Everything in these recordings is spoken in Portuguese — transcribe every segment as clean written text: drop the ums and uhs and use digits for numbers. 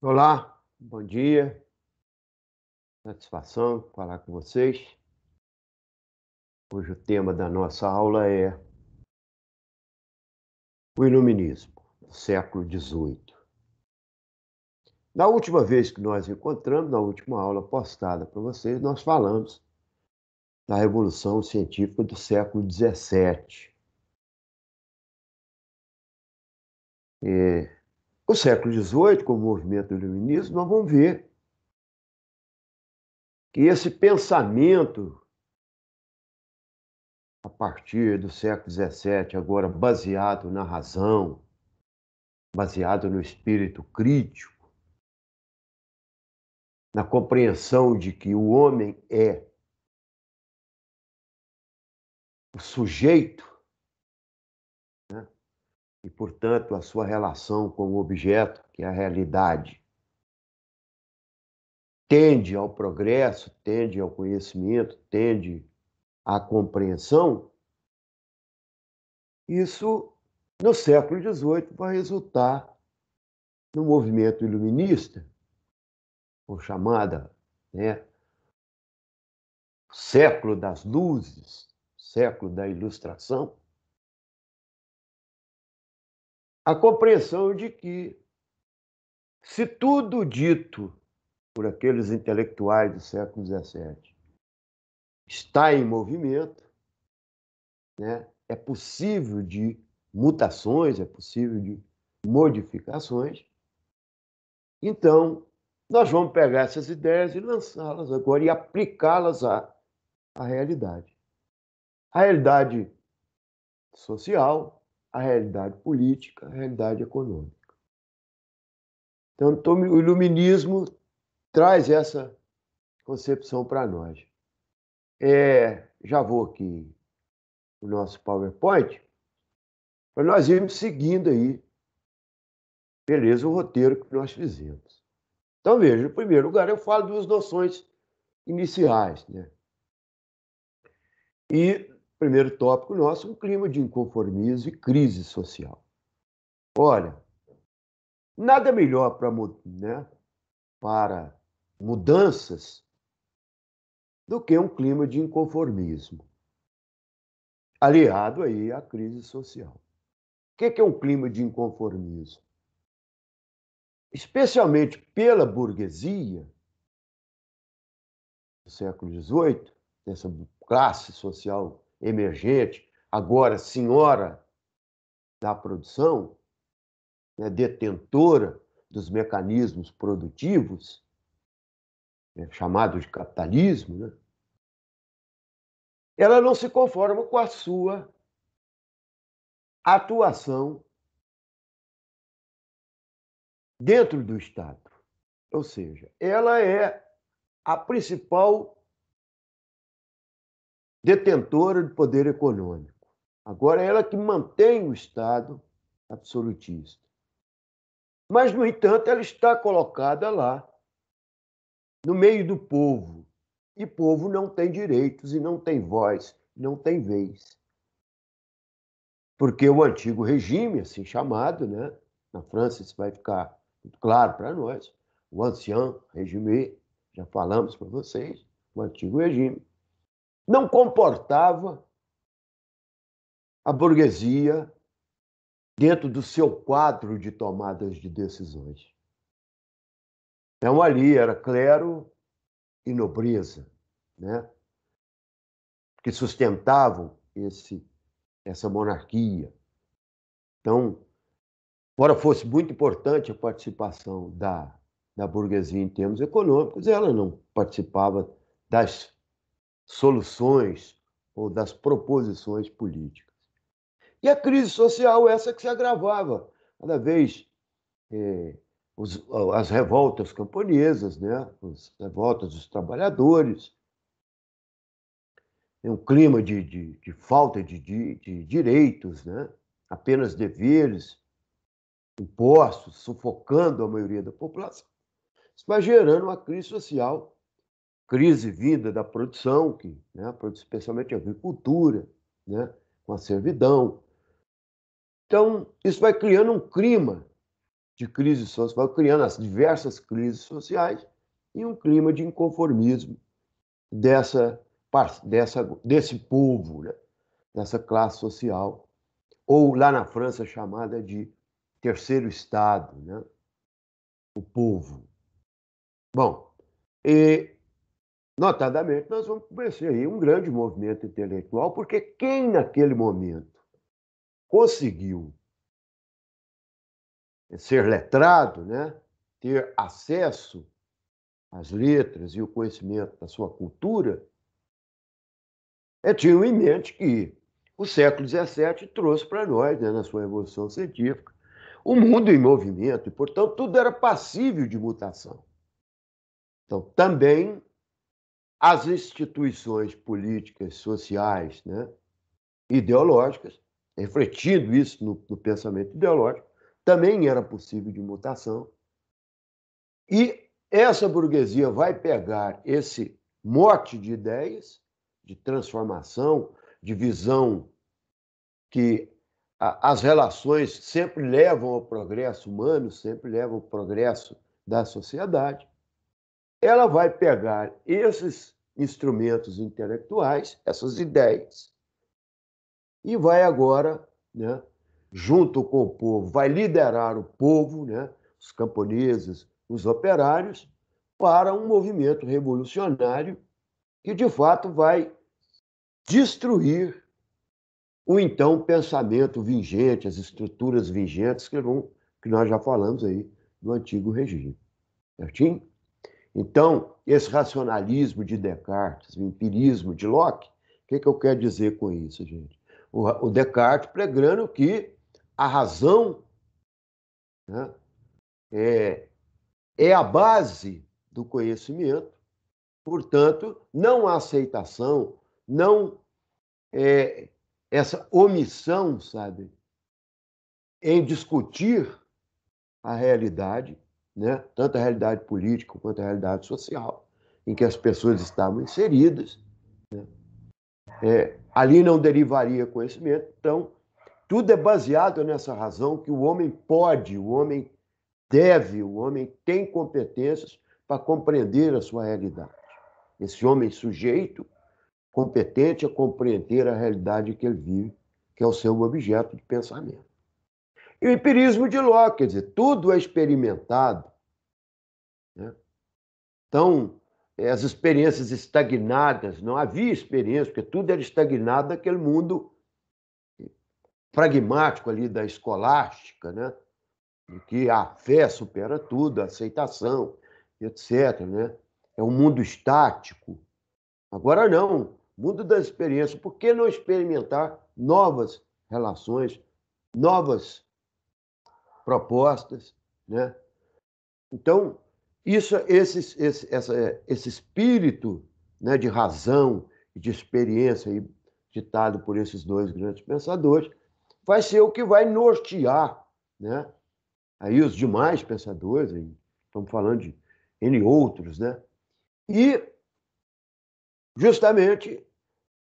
Olá, bom dia, satisfação falar com vocês. Hoje o tema da nossa aula é o Iluminismo, do século XVIII. Na última vez que nós encontramos, na última aula postada para vocês, nós falamos da Revolução Científica do século XVII. O século XVIII, com o movimento do Iluminismo, nós vamos ver que esse pensamento, a partir do século XVII, agora baseado na razão, baseado no espírito crítico, na compreensão de que o homem é o sujeito, né? E, portanto, a sua relação com o objeto, que é a realidade, tende ao progresso, tende ao conhecimento, tende à compreensão. Isso, no século XVIII, vai resultar no movimento iluminista, ou chamada, né, século das luzes, século da ilustração, a compreensão de que, se tudo dito por aqueles intelectuais do século XVII está em movimento, né, é possível de mutações, é possível de modificações, então nós vamos pegar essas ideias e lançá-las agora e aplicá-las à realidade. A realidade social, a realidade política, a realidade econômica. Então, o iluminismo traz essa concepção para nós. Já vou aqui o nosso PowerPoint, para nós irmos seguindo aí, beleza, o roteiro que nós fizemos. Então, veja, em primeiro lugar, eu falo duas noções iniciais, né? E, primeiro tópico nosso, um clima de inconformismo e crise social. Olha, nada melhor né, para mudanças do que um clima de inconformismo, aliado aí à crise social. O que é um clima de inconformismo? Especialmente pela burguesia do século XVIII, dessa classe social emergente, agora senhora da produção, né, detentora dos mecanismos produtivos, né, chamado de capitalismo, né, ela não se conforma com a sua atuação dentro do Estado. Ou seja, ela é a principal detentora de poder econômico. Agora, ela que mantém o Estado absolutista. Mas, no entanto, ela está colocada lá, no meio do povo. E povo não tem direitos, e não tem voz, não tem vez. Porque o antigo regime, assim chamado, né? Na França isso vai ficar muito claro para nós, o ancien régime, já falamos para vocês, o antigo regime, não comportava a burguesia dentro do seu quadro de tomadas de decisões. Então, ali era clero e nobreza, né, que sustentavam essa monarquia. Então, embora fosse muito importante a participação da burguesia em termos econômicos, ela não participava das soluções ou das proposições políticas. E a crise social, essa que se agravava cada vez, eh, as revoltas camponesas, né, as revoltas dos trabalhadores, um clima de falta de direitos, né, apenas deveres, impostos, sufocando a maioria da população. Isso vai gerando uma crise social, crise vinda da produção, né, especialmente a agricultura, né, com a servidão. Então, isso vai criando um clima de crise social, vai criando as diversas crises sociais e um clima de inconformismo desse povo, né? Dessa classe social, ou lá na França chamada de terceiro estado, né? O povo. Bom, e notadamente nós vamos conhecer aí um grande movimento intelectual, porque quem naquele momento conseguiu ser letrado, né? Ter acesso às letras e o conhecimento da sua cultura, tinham em mente que o século XVII trouxe para nós, né, na sua evolução científica, o mundo em movimento, e, portanto, tudo era passível de mutação. Então, também as instituições políticas, sociais, né, ideológicas, refletindo isso no pensamento ideológico, também era possível de mutação. E essa burguesia vai pegar esse mote de ideias, de transformação, de visão que as relações sempre levam ao progresso humano, sempre levam ao progresso da sociedade. Ela vai pegar esses instrumentos intelectuais, essas ideias, e vai agora, né, junto com o povo, vai liderar o povo, né, os camponeses, os operários, para um movimento revolucionário que, de fato, vai destruir o então pensamento vigente, as estruturas vigentes que nós já falamos aí do antigo regime. Certinho? Então, esse racionalismo de Descartes, o empirismo de Locke, o que eu quero dizer com isso, gente? O Descartes pregando que a razão, né, é a base do conhecimento, portanto, não há aceitação, não essa omissão, sabe, em discutir a realidade, né, tanto a realidade política quanto a realidade social, em que as pessoas estavam inseridas. Né? Ali não derivaria conhecimento, então tudo é baseado nessa razão que o homem pode, o homem deve, o homem tem competências para compreender a sua realidade. Esse homem sujeito, competente a compreender a realidade que ele vive, que é o seu objeto de pensamento. E o empirismo de Locke, quer dizer, tudo é experimentado. Né? Então, as experiências estagnadas, não havia experiência, porque tudo era estagnado naquele mundo pragmático ali da escolástica, né? Em que a fé supera tudo, a aceitação, etc. Né? É um mundo estático. Agora não, mundo da experiência. Por que não experimentar novas relações, novas propostas, né? Então, esse espírito, né, de razão e de experiência aí, ditado por esses dois grandes pensadores, vai ser o que vai nortear, né, aí os demais pensadores, aí, estamos falando de N outros, né, e justamente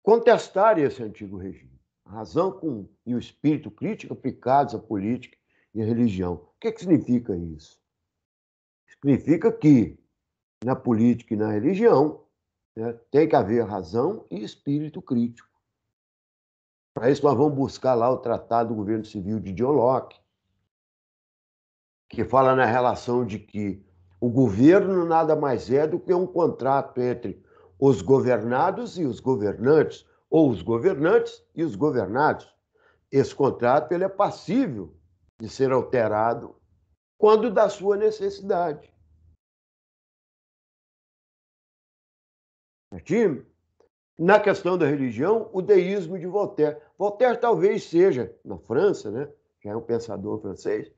contestar esse antigo regime. A razão e o espírito crítico aplicados à política e à religião. O que significa isso? Significa que na política e na religião, né, tem que haver razão e espírito crítico. Para isso, nós vamos buscar lá o Tratado do Governo Civil de John Locke, que fala na relação de que o governo nada mais é do que um contrato entre os governados e os governantes, ou os governantes e os governados. Esse contrato ele é passível de ser alterado quando da sua necessidade. Certinho? Na questão da religião, o deísmo de Voltaire. Voltaire talvez seja, na França, né, que é um pensador francês,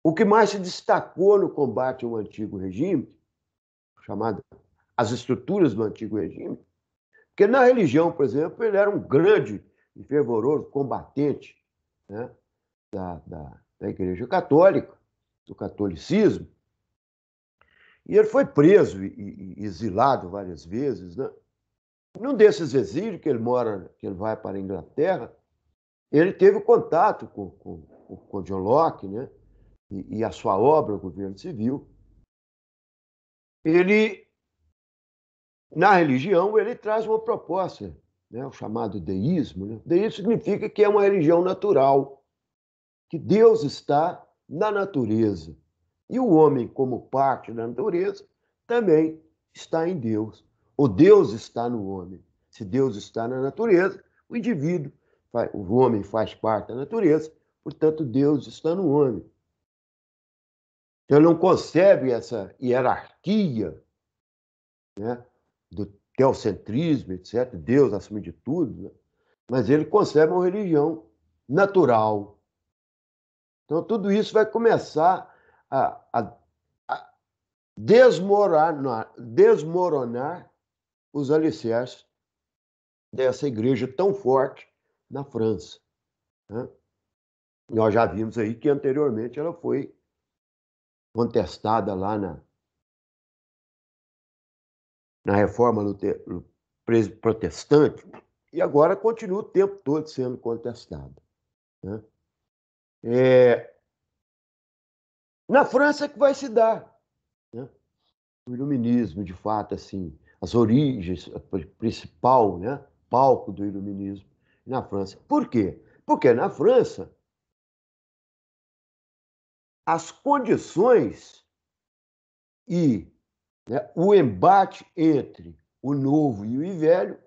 o que mais se destacou no combate ao antigo regime, chamado as estruturas do antigo regime, porque na religião, por exemplo, ele era um grande e fervoroso combatente, né, da Igreja Católica, do catolicismo, e ele foi preso e exilado várias vezes, né? Num desses exílios que ele vai para a Inglaterra, ele teve contato com John Locke, né? e a sua obra, o Governo Civil, ele, na religião, ele traz uma proposta, né, o chamado deísmo. Né? Deísmo significa que é uma religião natural, que Deus está na natureza. E o homem, como parte da natureza, também está em Deus. O Deus está no homem. Se Deus está na natureza, o indivíduo, o homem faz parte da natureza, portanto, Deus está no homem. Então, ele não concebe essa hierarquia, né, do teocentrismo, etc., Deus acima de tudo, né? Mas ele concebe uma religião natural. Então, tudo isso vai começar a desmoronar os alicerces dessa igreja tão forte na França. Né? Nós já vimos aí que anteriormente ela foi contestada lá na Reforma Protestante e agora continua o tempo todo sendo contestada. Né? Na França é que vai se dar, né, o iluminismo, de fato, assim, as origens, o principal, né, palco do iluminismo na França. Por quê? Porque na França as condições e, né, o embate entre o novo e o velho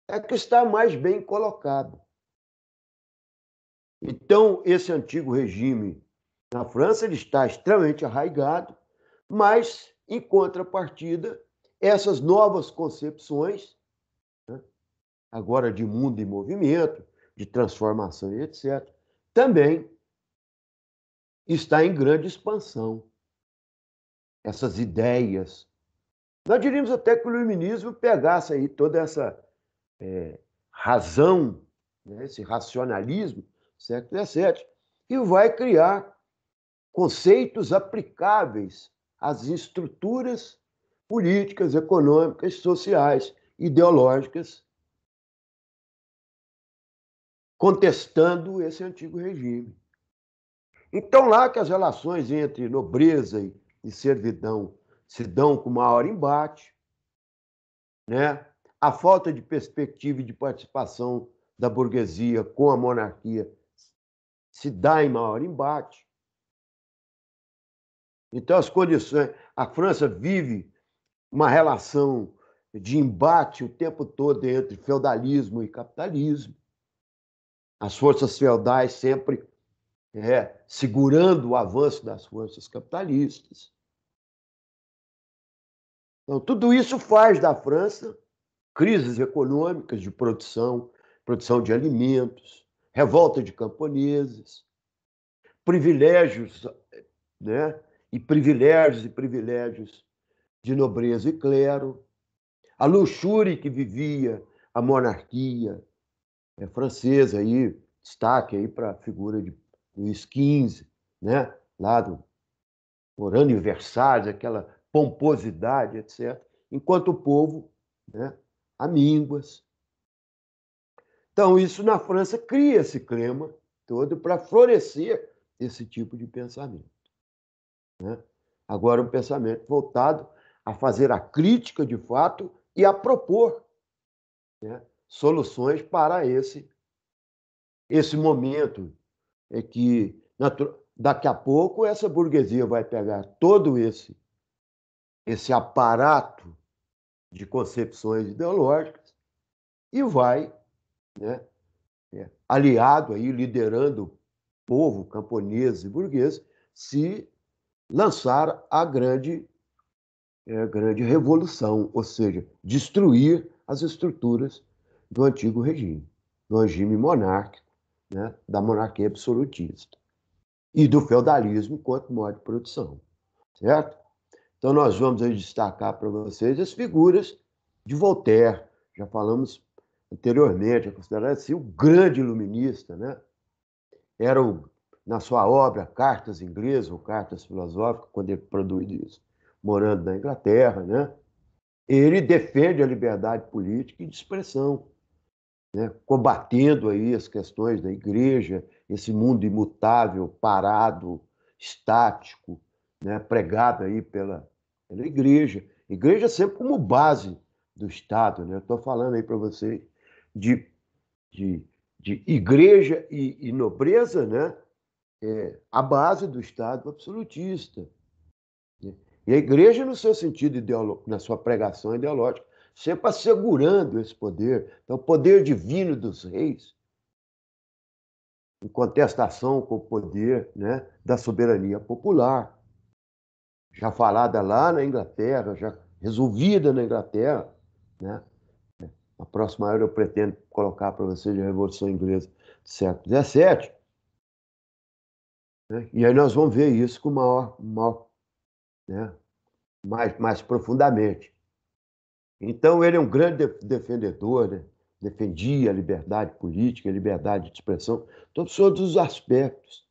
é que está mais bem colocado. Então, esse antigo regime na França ele está extremamente arraigado, mas, em contrapartida, essas novas concepções, né, agora de mundo em movimento, de transformação e etc., também está em grande expansão. Essas ideias. Nós diríamos até que o iluminismo pegasse aí toda essa razão, né, esse racionalismo do século XVII, e vai criar conceitos aplicáveis às estruturas políticas, econômicas, sociais, ideológicas, contestando esse antigo regime. Então, lá que as relações entre nobreza e servidão se dão com maior embate, né? A falta de perspectiva e de participação da burguesia com a monarquia se dá em maior embate. Então, as condições. A França vive uma relação de embate o tempo todo entre feudalismo e capitalismo. As forças feudais sempre segurando o avanço das forças capitalistas. Então, tudo isso faz da França crises econômicas de produção, produção de alimentos, revolta de camponeses, privilégios, né? E privilégios de nobreza e clero, a luxúria que vivia a monarquia francesa, aí, destaque aí para a figura de Luís XV, né? Lá por aniversários, aquela pomposidade, etc., enquanto o povo, né, amínguas. Então, isso na França cria esse clima todo para florescer esse tipo de pensamento. Né? Agora, um pensamento voltado a fazer a crítica de fato e a propor, né, soluções para esse momento é que daqui a pouco essa burguesia vai pegar todo esse aparato de concepções ideológicas e vai, né, aliado aí, liderando o povo camponês e burguês, se lançar a grande revolução, ou seja, destruir as estruturas do antigo regime, do regime monárquico, né, da monarquia absolutista e do feudalismo enquanto modo de produção, certo? Então nós vamos aí destacar para vocês as figuras de Voltaire. Já falamos anteriormente, é considerado assim o grande iluminista, né? Era na sua obra Cartas Inglesas ou Cartas Filosóficas, quando ele produz isso, morando na Inglaterra, né? Ele defende a liberdade política e de expressão, né? Combatendo aí as questões da igreja, esse mundo imutável, parado, estático, né, pregado aí pela igreja. Igreja sempre como base do Estado, né? Eu estou falando aí para vocês de, de, de igreja e nobreza, né? A base do Estado absolutista. Né? E a igreja, no seu sentido ideológico, na sua pregação ideológica, sempre assegurando esse poder. Então, o poder divino dos reis, em contestação com o poder, né, da soberania popular, já falada lá na Inglaterra, já resolvida na Inglaterra, né? A próxima hora eu pretendo colocar para vocês a Revolução Inglesa do século XVII, né? E aí nós vamos ver isso com né, mais profundamente. Então, ele é um grande defendedor, né? Defendia a liberdade política, a liberdade de expressão, todos os aspectos.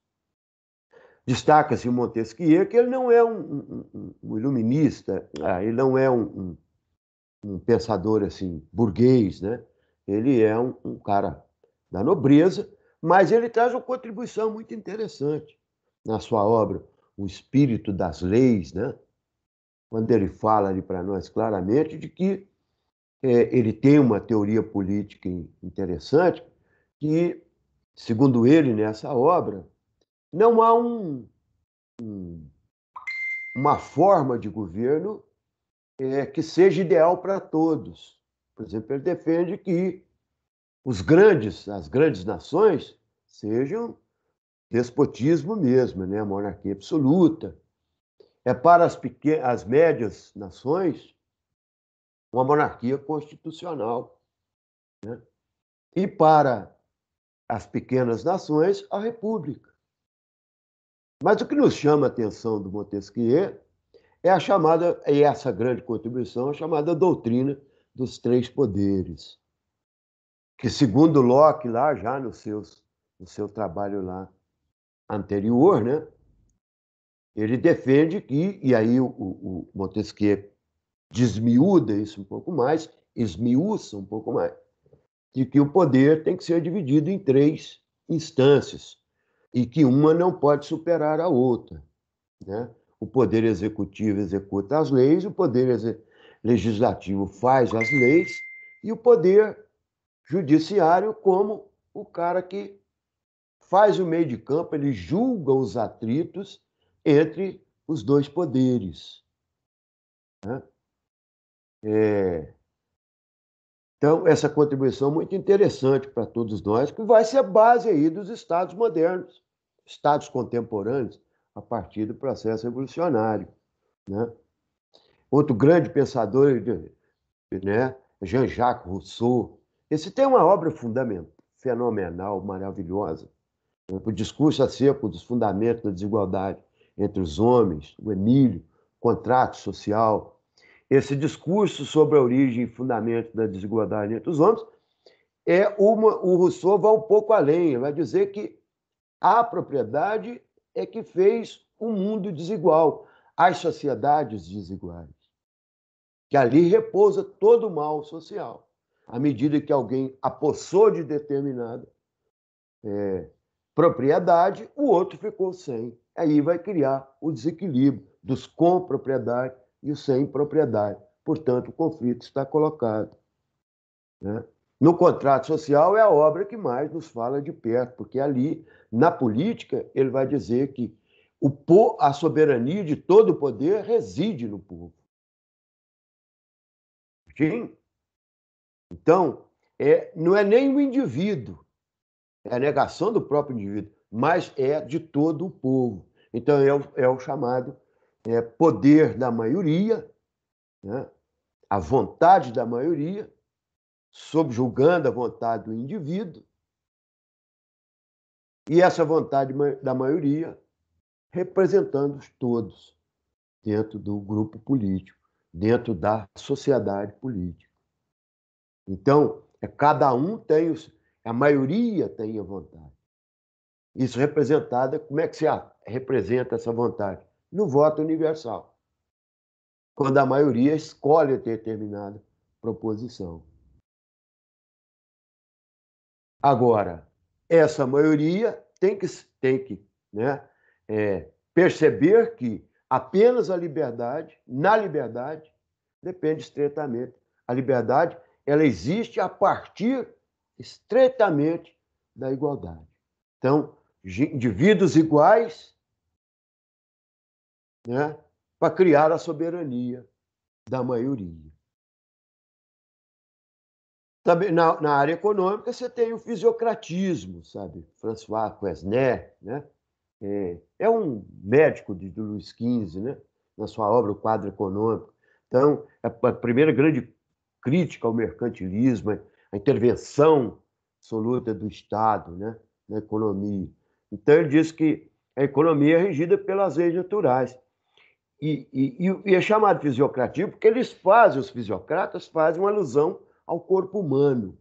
Destaca-se o Montesquieu, que ele não é um iluminista, ele não é um pensador assim burguês, né? Ele é um cara da nobreza, mas ele traz uma contribuição muito interessante na sua obra, O Espírito das Leis, né? Quando ele fala ali para nós claramente de que ele tem uma teoria política interessante, que, segundo ele, nessa obra, não há uma forma de governo que seja ideal para todos. Por exemplo, ele defende que as grandes nações sejam despotismo mesmo, né? Monarquia absoluta. É para as médias nações uma monarquia constitucional, né? E para as pequenas nações, a república. Mas o que nos chama a atenção do Montesquieu é essa grande contribuição, a chamada doutrina dos três poderes, que segundo Locke, lá já no seu trabalho lá anterior, né, ele defende que, e aí o Montesquieu desmiúda isso um pouco mais, esmiuça um pouco mais, de que o poder tem que ser dividido em três instâncias e que uma não pode superar a outra, né? O poder executivo executa as leis, o poder legislativo faz as leis e o poder judiciário como o cara que faz o meio de campo, ele julga os atritos entre os dois poderes, né? Então, essa contribuição é muito interessante para todos nós, que vai ser a base aí dos estados modernos, estados contemporâneos, a partir do processo revolucionário, né? Outro grande pensador, né, Jean-Jacques Rousseau. Esse tem uma obra fenomenal, maravilhosa, né? O discurso acerca dos fundamentos da desigualdade entre os homens, o Emílio, contrato social. Esse discurso sobre a origem e fundamento da desigualdade entre os homens o Rousseau vai um pouco além, vai dizer que a propriedade é que fez o mundo desigual, as sociedades desiguais, que ali repousa todo o mal social. À medida que alguém apossou de determinada propriedade, o outro ficou sem. Aí vai criar o desequilíbrio dos com propriedade e os sem propriedade. Portanto, o conflito está colocado, né? No contrato social é a obra que mais nos fala de perto, porque ali, na política, ele vai dizer que a soberania de todo o poder reside no povo. Sim? Então, não é nem o indivíduo, é a negação do próprio indivíduo, mas é de todo o povo. Então, é o chamado poder da maioria, né? A vontade da maioria, subjugando a vontade do indivíduo, e essa vontade da maioria representando todos dentro do grupo político, dentro da sociedade política. Então, cada um tem, a maioria tem a vontade. Isso representada, como é que se representa essa vontade? No voto universal, quando a maioria escolhe determinada proposição. Agora, essa maioria tem que né, perceber que apenas a liberdade, na liberdade, depende estreitamente. A liberdade, ela existe a partir estreitamente da igualdade. Então, indivíduos iguais, né, para criar a soberania da maioria. Também na área econômica você tem o fisiocratismo, sabe? François Quesnel, né? É um médico do Luís XV, né? Na sua obra O Quadro Econômico. Então, a primeira grande crítica ao mercantilismo, a intervenção absoluta do Estado, né? Na economia. Então, ele diz que a economia é regida pelas leis naturais. E é chamado fisiocratismo porque os fisiocratas fazem uma alusão ao corpo humano,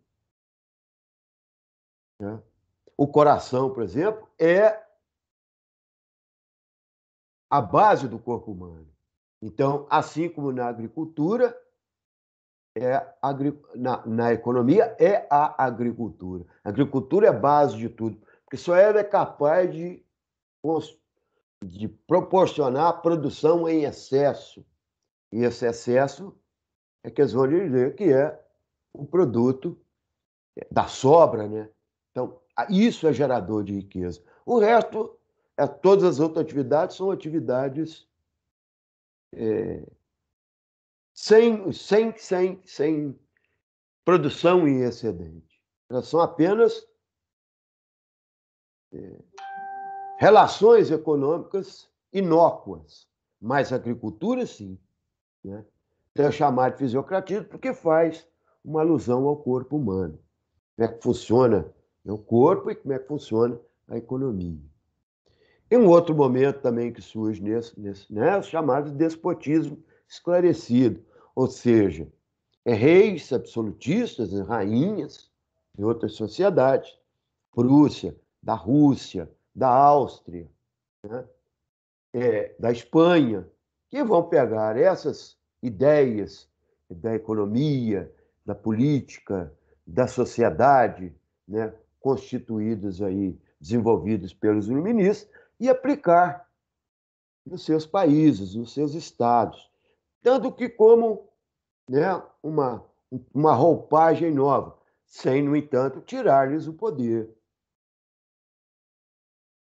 né? O coração, por exemplo, é a base do corpo humano. Então, assim como na agricultura, na economia é a agricultura. A agricultura é a base de tudo, porque só ela é capaz de proporcionar produção em excesso. E esse excesso é que eles vão dizer que é o produto da sobra, né? Então, isso é gerador de riqueza. O resto, todas as outras atividades são atividades sem produção em excedente. Elas são apenas relações econômicas inócuas, mas a agricultura, sim, né? Então, é chamado de fisiocratismo porque faz uma alusão ao corpo humano. Como é que funciona o corpo e como é que funciona a economia. E um outro momento também que surge né, o chamado despotismo esclarecido, ou seja, reis absolutistas, rainhas de outras sociedades, Prússia, da Rússia, da Áustria, né, da Espanha, que vão pegar essas ideias da economia, da política, da sociedade, né, constituídas aí, desenvolvidas pelos iluministas, e aplicar nos seus países, nos seus estados. Tanto que como, né, uma roupagem nova, sem, no entanto, tirar-lhes o poder.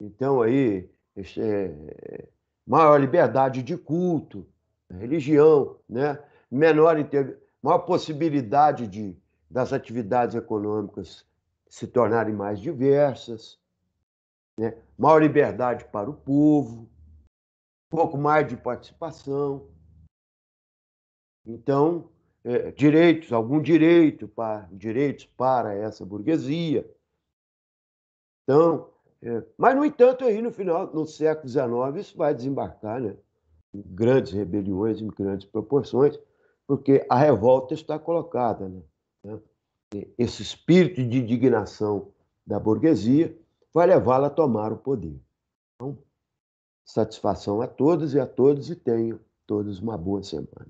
Então, aí, maior liberdade de culto, religião, né? Maior possibilidade das atividades econômicas se tornarem mais diversas, né? Maior liberdade para o povo, um pouco mais de participação. Então, direitos para essa burguesia. Então, mas, no entanto, aí no final, no século XIX, isso vai desembarcar, né, em grandes rebeliões, em grandes proporções, porque a revolta está colocada, né? Esse espírito de indignação da burguesia vai levá-la a tomar o poder. Então, satisfação a todos e tenham todos uma boa semana.